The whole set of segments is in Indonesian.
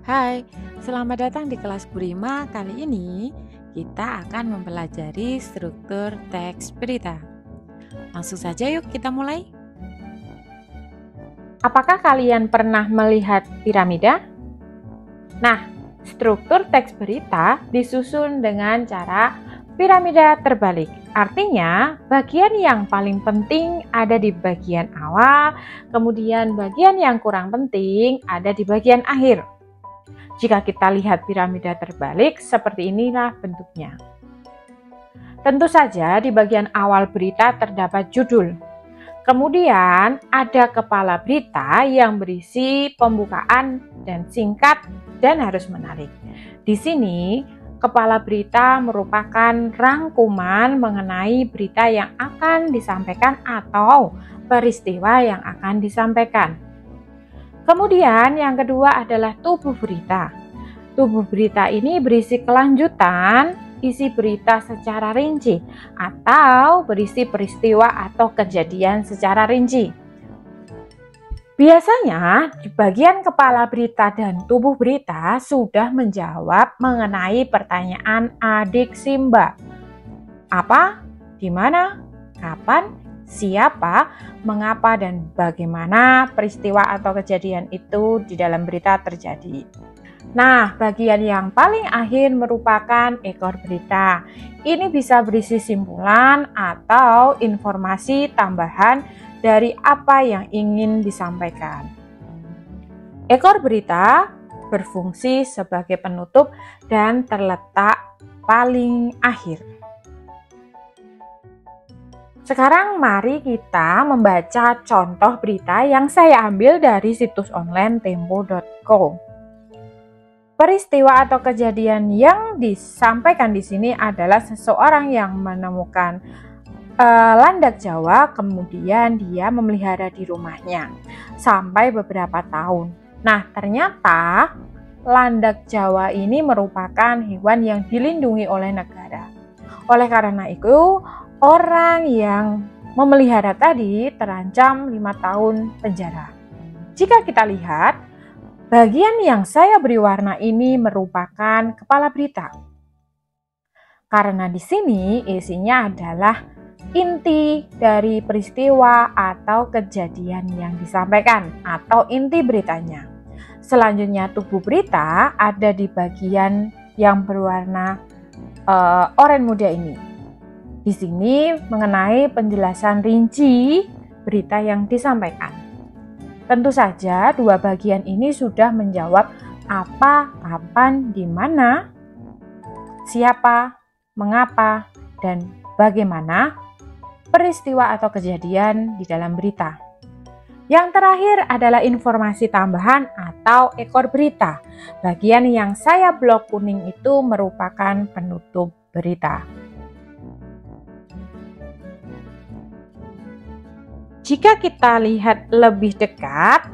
Hai, selamat datang di kelas Burima. Kali ini kita akan mempelajari struktur teks berita. Langsung saja yuk kita mulai. Apakah kalian pernah melihat piramida? Nah, struktur teks berita disusun dengan cara piramida terbalik. Artinya, bagian yang paling penting ada di bagian awal, kemudian bagian yang kurang penting ada di bagian akhir. Jika kita lihat piramida terbalik, seperti inilah bentuknya. Tentu saja di bagian awal berita terdapat judul. Kemudian ada kepala berita yang berisi pembukaan dan singkat dan harus menarik. Di sini, kepala berita merupakan rangkuman mengenai berita yang akan disampaikan atau peristiwa yang akan disampaikan. Kemudian yang kedua adalah tubuh berita. Tubuh berita ini berisi kelanjutan, isi berita secara rinci, atau berisi peristiwa atau kejadian secara rinci. Biasanya di bagian kepala berita dan tubuh berita sudah menjawab mengenai pertanyaan adik Simba. Apa, di mana, kapan, siapa, mengapa, dan bagaimana peristiwa atau kejadian itu di dalam berita terjadi. Nah, bagian yang paling akhir merupakan ekor berita. Ini bisa berisi simpulan atau informasi tambahan dari apa yang ingin disampaikan. Ekor berita berfungsi sebagai penutup dan terletak paling akhir. Sekarang mari kita membaca contoh berita yang saya ambil dari situs online tempo.co. Peristiwa atau kejadian yang disampaikan di sini adalah seseorang yang menemukan landak Jawa, kemudian dia memelihara di rumahnya sampai beberapa tahun. Nah, ternyata landak Jawa ini merupakan hewan yang dilindungi oleh negara. Oleh karena itu, orang yang memelihara tadi terancam 5 tahun penjara. Jika kita lihat, bagian yang saya beri warna ini merupakan kepala berita. Karena di sini isinya adalah inti dari peristiwa atau kejadian yang disampaikan atau inti beritanya. Selanjutnya tubuh berita ada di bagian yang berwarna oranye muda ini. Di sini mengenai penjelasan rinci berita yang disampaikan. Tentu saja dua bagian ini sudah menjawab apa, kapan, di mana, siapa, mengapa, dan bagaimana peristiwa atau kejadian di dalam berita. Yang terakhir adalah informasi tambahan atau ekor berita. Bagian yang saya blok kuning itu merupakan penutup berita. Jika kita lihat lebih dekat,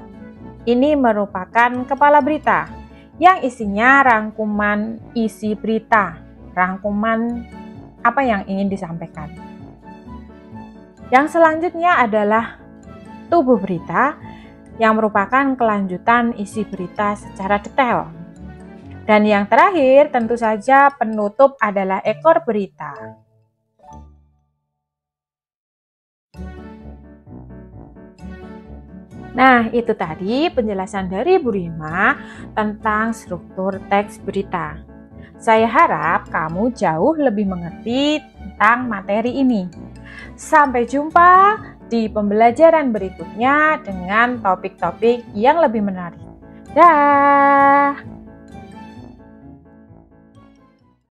ini merupakan kepala berita yang isinya rangkuman isi berita, rangkuman apa yang ingin disampaikan. Yang selanjutnya adalah tubuh berita yang merupakan kelanjutan isi berita secara detail. Dan yang terakhir tentu saja penutup adalah ekor berita. Nah, itu tadi penjelasan dari Bu Rima tentang struktur teks berita. Saya harap kamu jauh lebih mengerti tentang materi ini. Sampai jumpa di pembelajaran berikutnya dengan topik-topik yang lebih menarik. Dah.